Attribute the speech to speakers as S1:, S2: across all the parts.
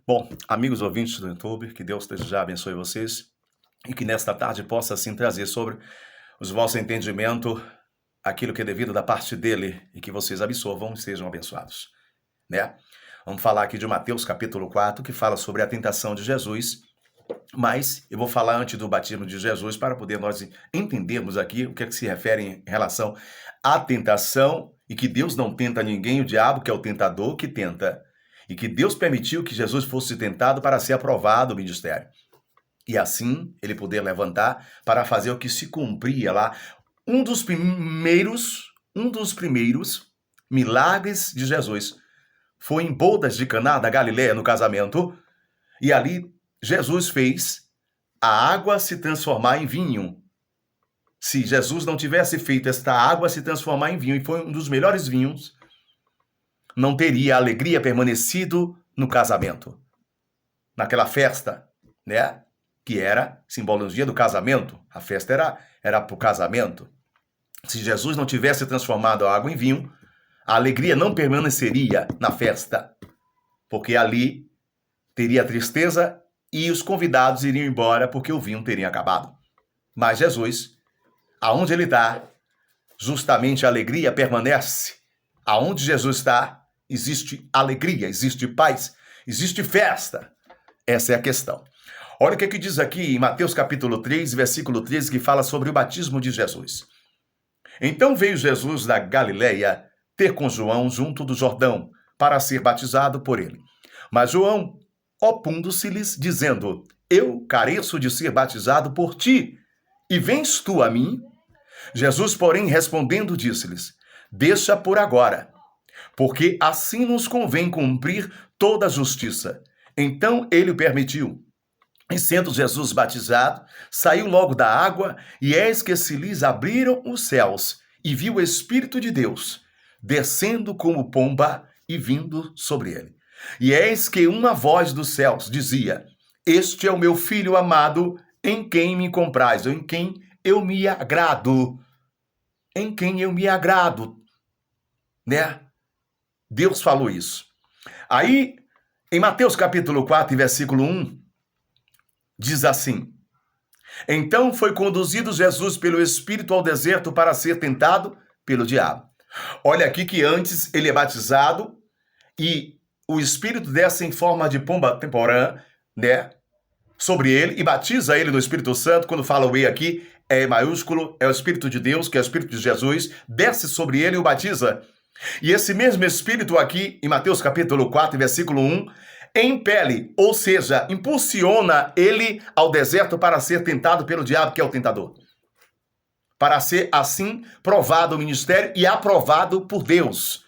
S1: Bom, amigos ouvintes do YouTube, que Deus já abençoe vocês e que nesta tarde possa assim trazer sobre os vosso entendimento aquilo que é devido da parte dele e que vocês absorvam e sejam abençoados, né? Vamos falar aqui de Mateus capítulo 4, que fala sobre a tentação de Jesus, mas eu vou falar antes do batismo de Jesus para poder nós entendermos aqui o que é que se refere em relação à tentação e que Deus não tenta ninguém, o diabo, que é o tentador, que tenta. E que Deus permitiu que Jesus fosse tentado para ser aprovado o ministério. E assim ele poder levantar para fazer o que se cumpria lá. Um dos primeiros milagres de Jesus foi em bodas de Caná da Galileia, no casamento, e ali Jesus fez a água se transformar em vinho. Se Jesus não tivesse feito esta água se transformar em vinho, e foi um dos melhores vinhos, não teria a alegria permanecido no casamento, naquela festa, né? Que era simbologia do casamento. A festa era para o casamento. Se Jesus não tivesse transformado a água em vinho, a alegria não permaneceria na festa, porque ali teria tristeza e os convidados iriam embora porque o vinho teria acabado. Mas Jesus, aonde ele está, justamente a alegria permanece. Aonde Jesus está, existe alegria, existe paz, existe festa. Essa é a questão. Olha o que diz aqui em Mateus capítulo 3, versículo 13, que fala sobre o batismo de Jesus. Então veio Jesus da Galileia ter com João junto do Jordão, para ser batizado por ele. Mas João, opondo-se-lhes, dizendo: Eu careço de ser batizado por ti, e vens tu a mim? Jesus, porém, respondendo, disse-lhes: Deixa por agora, porque assim nos convém cumprir toda a justiça. Então ele o permitiu. E sendo Jesus batizado, saiu logo da água, e eis que se lhes abriram os céus, e viu o Espírito de Deus, descendo como pomba e vindo sobre ele. E eis que uma voz dos céus dizia: Este é o meu filho amado, em quem me comprais, ou em quem eu me agrado. Em quem eu me agrado, né? Deus falou isso. Aí, em Mateus capítulo 4, versículo 1, diz assim: Então foi conduzido Jesus pelo Espírito ao deserto para ser tentado pelo diabo. Olha aqui que antes ele é batizado e o Espírito desce em forma de pomba temporã, né, sobre ele e batiza ele no Espírito Santo. Quando fala o E aqui, é maiúsculo, é o Espírito de Deus, que é o Espírito de Jesus, desce sobre ele e o batiza. E esse mesmo Espírito aqui, em Mateus capítulo 4, versículo 1, impele, ou seja, impulsiona ele ao deserto para ser tentado pelo diabo, que é o tentador. Para ser, assim, provado o ministério e aprovado por Deus.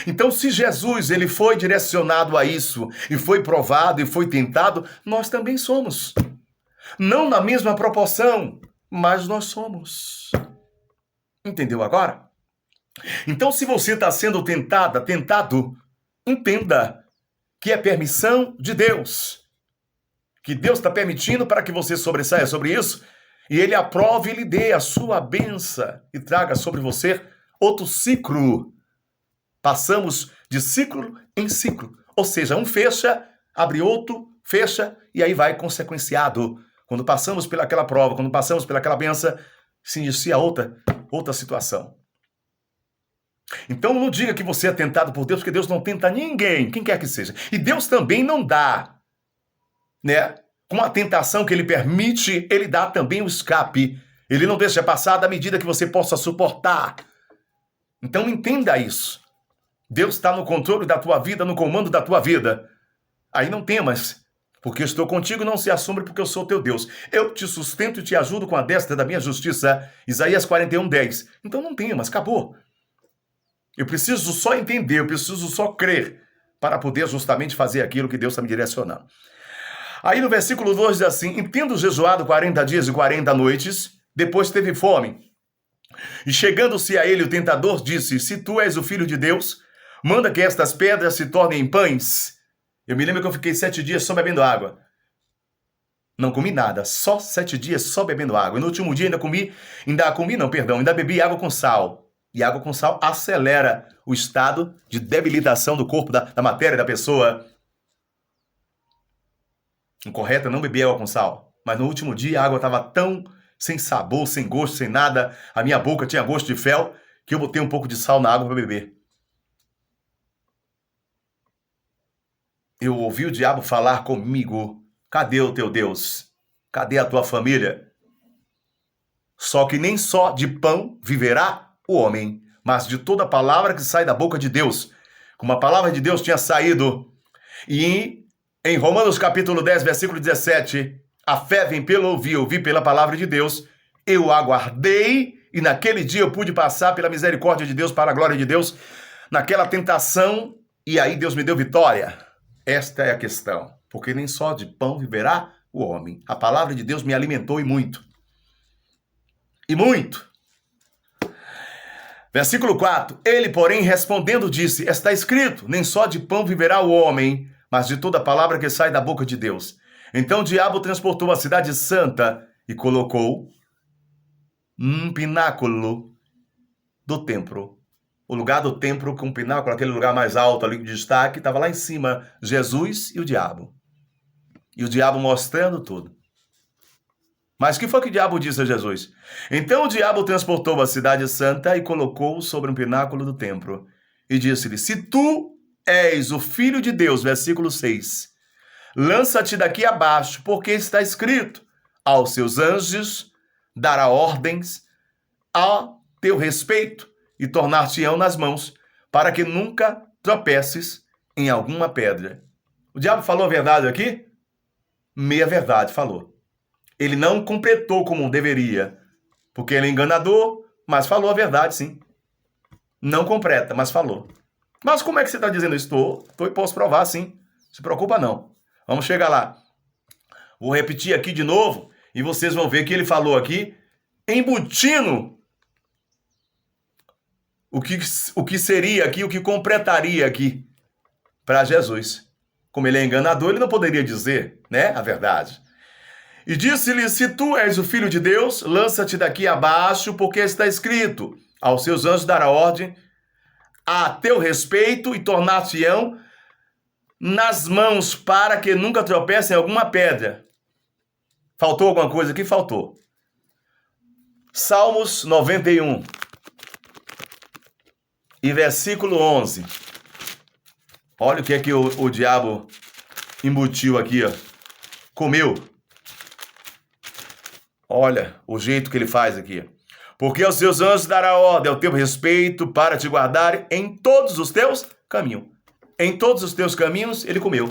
S1: Então, se Jesus ele foi direcionado a isso, e foi provado, e foi tentado, nós também somos. Não na mesma proporção, mas nós somos. Entendeu agora? Então, se você está sendo tentado, entenda que é permissão de Deus. Que Deus está permitindo para que você sobressaia sobre isso, e Ele aprove e lhe dê a sua bênção e traga sobre você outro ciclo. Passamos de ciclo em ciclo. Ou seja, um fecha, abre outro, fecha, e aí vai consequenciado. Quando passamos pelaquela prova, quando passamos pelaquela bênção, se inicia outra situação. Então não diga que você é tentado por Deus, porque Deus não tenta ninguém, quem quer que seja. E Deus também não dá, né? Com a tentação que Ele permite, Ele dá também o escape. Ele não deixa passar da medida que você possa suportar. Então entenda isso. Deus está no controle da tua vida, no comando da tua vida. Aí não temas, porque eu estou contigo, não se assombre, porque eu sou teu Deus. Eu te sustento e te ajudo com a destra da minha justiça. Isaías 41:10. Então não temas, acabou. Eu preciso só entender, eu preciso só crer para poder justamente fazer aquilo que Deus está me direcionando. Aí no versículo 2 diz assim: E tendo jejuado 40 dias e 40 noites, depois teve fome. E chegando-se a ele o tentador disse: Se tu és o filho de Deus, manda que estas pedras se tornem em pães. Eu me lembro que eu fiquei 7 dias só bebendo água. Não comi nada, só 7 dias só bebendo água. E no último dia ainda bebi água com sal. E água com sal acelera o estado de debilitação do corpo, da matéria da pessoa. O correto é não beber água com sal. Mas no último dia a água estava tão sem sabor, sem gosto, sem nada. A minha boca tinha gosto de fel, que eu botei um pouco de sal na água para beber. Eu ouvi o diabo falar comigo. Cadê o teu Deus? Cadê a tua família? Só que nem só de pão viverá o homem, mas de toda palavra que sai da boca de Deus. Como a palavra de Deus tinha saído. E em Romanos capítulo 10, versículo 17, a fé vem pelo ouvir pela palavra de Deus. Eu aguardei e naquele dia eu pude passar pela misericórdia de Deus, para a glória de Deus, naquela tentação, e aí Deus me deu vitória. Esta é a questão, porque nem só de pão viverá o homem. A palavra de Deus me alimentou e muito. E muito. Versículo 4. Ele, porém, respondendo, disse, está escrito, nem só de pão viverá o homem, mas de toda palavra que sai da boca de Deus. Então o diabo transportou a cidade santa e colocou um pináculo do templo. O lugar do templo com um pináculo, aquele lugar mais alto ali de destaque, estava lá em cima, Jesus e o diabo. E o diabo mostrando tudo. Mas o que foi que o diabo disse a Jesus? Então o diabo transportou a cidade santa e colocou-o sobre um pináculo do templo. E disse-lhe, se tu és o Filho de Deus, versículo 6, lança-te daqui abaixo, porque está escrito, aos seus anjos dará ordens a teu respeito e tornar-te-ão nas mãos, para que nunca tropeces em alguma pedra. O diabo falou a verdade aqui? Meia verdade falou. Ele não completou como deveria, porque ele é enganador, mas falou a verdade, sim. Não completa, mas falou. Mas como é que você está dizendo isso? Estou e posso provar, sim. Se preocupa, não. Vamos chegar lá. Vou repetir aqui de novo, e vocês vão ver que ele falou aqui, embutindo o que seria aqui, o que completaria aqui para Jesus. Como ele é enganador, ele não poderia dizer, né, a verdade. E disse-lhe, se tu és o Filho de Deus, lança-te daqui abaixo, porque está escrito, aos seus anjos dará ordem a teu respeito e tornar-te-ão nas mãos, para que nunca tropece em alguma pedra. Faltou alguma coisa aqui? Faltou. Salmos 91 e versículo 11. Olha o que é que o diabo embutiu aqui, ó. Comeu. Olha o jeito que ele faz aqui. Porque aos seus anjos dará ordem ao teu respeito para te guardar em todos os teus caminhos. Em todos os teus caminhos ele comeu.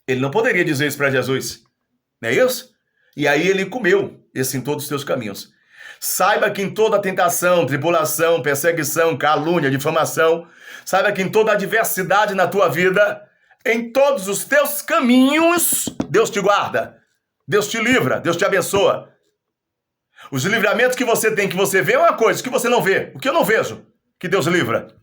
S1: Ele não poderia dizer isso para Jesus. Não é isso? E aí ele comeu esse em todos os teus caminhos. Saiba que em toda tentação, tribulação, perseguição, calúnia, difamação, saiba que em toda adversidade na tua vida, em todos os teus caminhos, Deus te guarda. Deus te livra, Deus te abençoa. Os livramentos que você tem, que você vê, é uma coisa, que você não vê. O que eu não vejo, que Deus livra.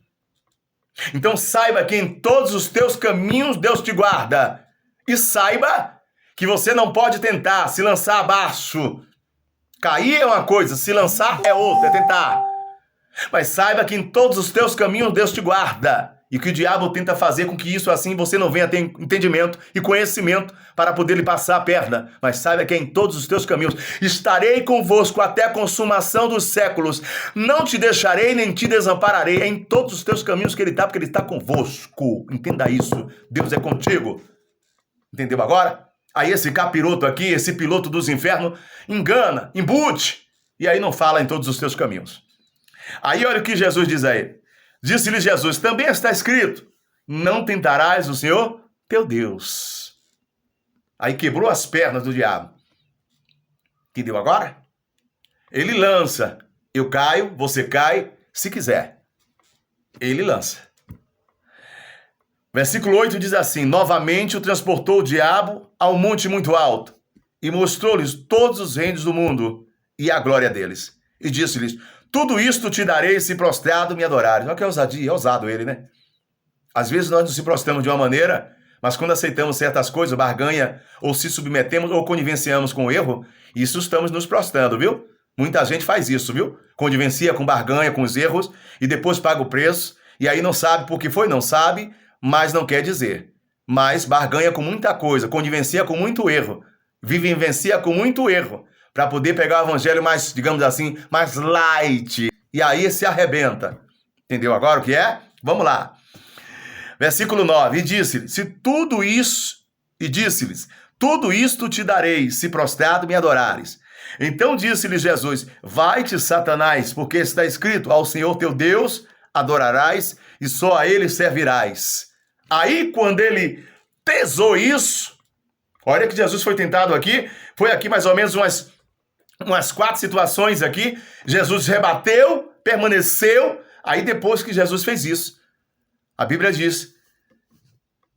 S1: Então saiba que em todos os teus caminhos Deus te guarda. E saiba que você não pode tentar se lançar abaixo. Cair é uma coisa, se lançar é outra, é tentar. Mas saiba que em todos os teus caminhos Deus te guarda. E que o diabo tenta fazer com que isso assim você não venha ter entendimento e conhecimento para poder lhe passar a perna. Mas saiba que é em todos os teus caminhos. Estarei convosco até a consumação dos séculos. Não te deixarei nem te desampararei. É em todos os teus caminhos que ele está, porque ele está convosco. Entenda isso. Deus é contigo. Entendeu agora? Aí esse capiroto aqui, esse piloto dos infernos, engana, embute. E aí não fala em todos os teus caminhos. Aí olha o que Jesus diz a ele. Disse-lhe Jesus, também está escrito, não tentarás o Senhor teu Deus. Aí quebrou as pernas do diabo. Entendeu agora? Ele lança. Eu caio, você cai, se quiser. Ele lança. Versículo 8 diz assim, novamente o transportou o diabo ao monte muito alto e mostrou-lhes todos os reinos do mundo e a glória deles. E disse-lhes, tudo isto te darei se prostrado me adorares. Olha que ousadia, é ousado ele, né? Às vezes nós nos prostramos de uma maneira, mas quando aceitamos certas coisas, barganha, ou se submetemos ou connivenciamos com o erro, isso estamos nos prostrando, viu? Muita gente faz isso, viu? Connivencia com barganha, com os erros, e depois paga o preço, e aí não sabe por que foi, não sabe, mas não quer dizer. mas barganha com muita coisa, connivencia com muito erro, vivencia com muito erro, para poder pegar o evangelho mais, digamos assim, mais light. E aí se arrebenta. Entendeu agora o que é? Vamos lá. Versículo 9. E disse-lhes, tudo isto te darei, se prostrado me adorares. Então disse-lhe Jesus, vai-te, Satanás, porque está escrito, ao Senhor teu Deus adorarás e só a ele servirás. Aí, quando ele pesou isso, olha que Jesus foi tentado aqui, foi aqui mais ou menos umas 4 situações aqui, Jesus rebateu, permaneceu, aí depois que Jesus fez isso, a Bíblia diz,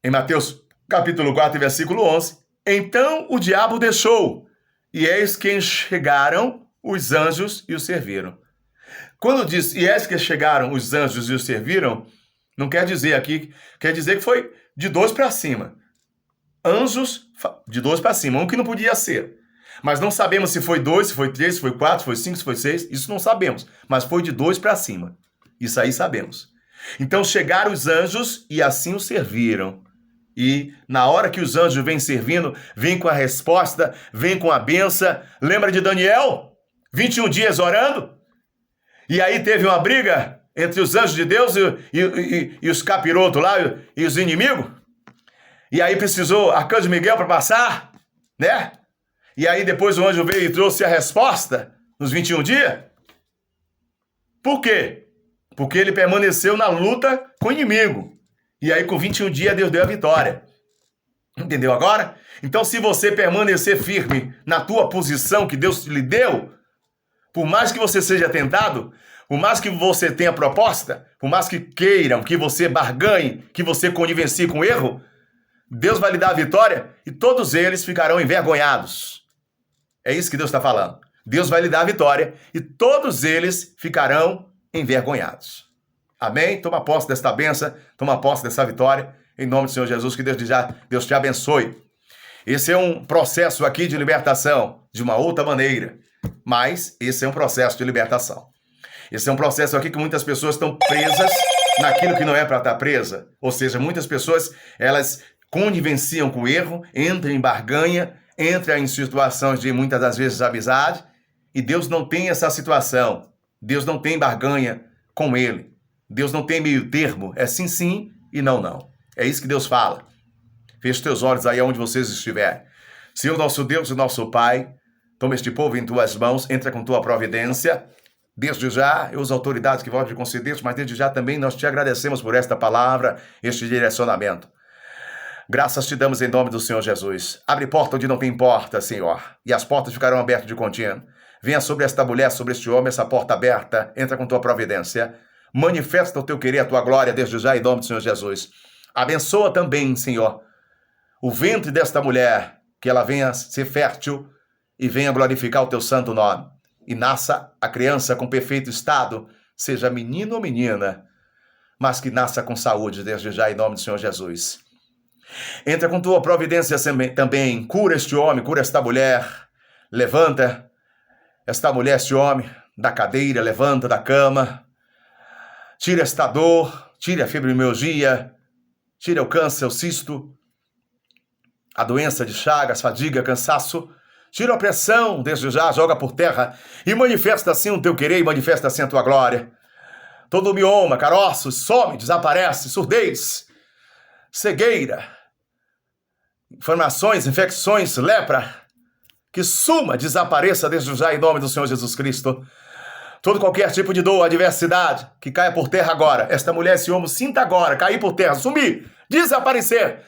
S1: em Mateus capítulo 4, versículo 11, então o diabo deixou, e eis que chegaram os anjos e o serviram. Quando diz, e eis que chegaram os anjos e o serviram, não quer dizer aqui, quer dizer que foi de 2 para cima. Anjos de 2 para cima, um que não podia ser. Mas não sabemos se foi 2, se foi 3, se foi 4, se foi 5, se foi 6, isso não sabemos. Mas foi de 2 para cima. Isso aí sabemos. Então chegaram os anjos e assim o serviram. E na hora que os anjos vêm servindo, vêm com a resposta, vêm com a benção. Lembra de Daniel? 21 dias orando? E aí teve uma briga entre os anjos de Deus e os capirotos lá, e os inimigos. E aí precisou Arcanjo Miguel para passar, né? E aí depois o anjo veio e trouxe a resposta nos 21 dias. Por quê? Porque ele permaneceu na luta com o inimigo. E aí com 21 dias Deus deu a vitória. Entendeu agora? Então se você permanecer firme na tua posição que Deus lhe deu, por mais que você seja tentado, por mais que você tenha proposta, por mais que queiram que você barganhe, que você connivencie com erro, Deus vai lhe dar a vitória e todos eles ficarão envergonhados. É isso que Deus está falando. Deus vai lhe dar a vitória e todos eles ficarão envergonhados. Amém? Toma posse desta bênção, toma posse dessa vitória, em nome do Senhor Jesus, que Deus te abençoe. Esse é um processo aqui de libertação, de uma outra maneira, mas esse é um processo de libertação. Esse é um processo aqui que muitas pessoas estão presas naquilo que não é para estar presa. Ou seja, muitas pessoas, elas connivenciam com o erro, entram em barganha, entram em situações de muitas das vezes amizade, e Deus não tem essa situação. Deus não tem barganha com ele. Deus não tem meio termo, é sim, sim e não, não. É isso que Deus fala. Feche teus olhos aí onde vocês estiverem. Senhor nosso Deus e nosso Pai, toma este povo em tuas mãos, entra com tua providência. Desde já, eu uso autoridades que vão te conceder, mas desde já também nós te agradecemos por esta palavra, este direcionamento. Graças te damos em nome do Senhor Jesus. Abre porta onde não tem porta, Senhor, e as portas ficarão abertas de contínuo. Venha sobre esta mulher, sobre este homem, essa porta aberta, entra com tua providência. Manifesta o teu querer, a tua glória, desde já, em nome do Senhor Jesus. Abençoa também, Senhor, o ventre desta mulher, que ela venha ser fértil e venha glorificar o teu santo nome. E nasça a criança com perfeito estado, seja menino ou menina, mas que nasça com saúde, desde já, em nome do Senhor Jesus. Entra com tua providência também, cura este homem, cura esta mulher, levanta esta mulher, este homem, da cadeira, levanta da cama, tira esta dor, tira a fibromialgia, tira o câncer, o cisto, a doença de Chagas, fadiga, cansaço, tira a pressão, desde já, joga por terra e manifesta assim o teu querer e manifesta assim a tua glória. Todo mioma, caroços, some, desaparece, surdez, cegueira, inflamações, infecções, lepra, que suma, desapareça desde já em nome do Senhor Jesus Cristo. Todo qualquer tipo de dor, adversidade, que caia por terra agora. Esta mulher, esse homem, sinta agora, cair por terra, sumir, desaparecer.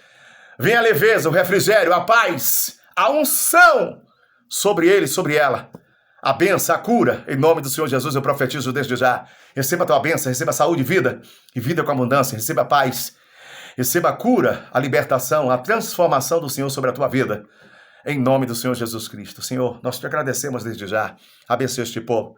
S1: Venha a leveza, o refrigério, a paz, a unção sobre ele, sobre ela. A bênção, a cura, em nome do Senhor Jesus, eu profetizo desde já. Receba a tua bênção, receba saúde e vida com abundância, receba a paz, receba a cura, a libertação, a transformação do Senhor sobre a tua vida. Em nome do Senhor Jesus Cristo. Senhor, nós te agradecemos desde já. Abençoe este povo.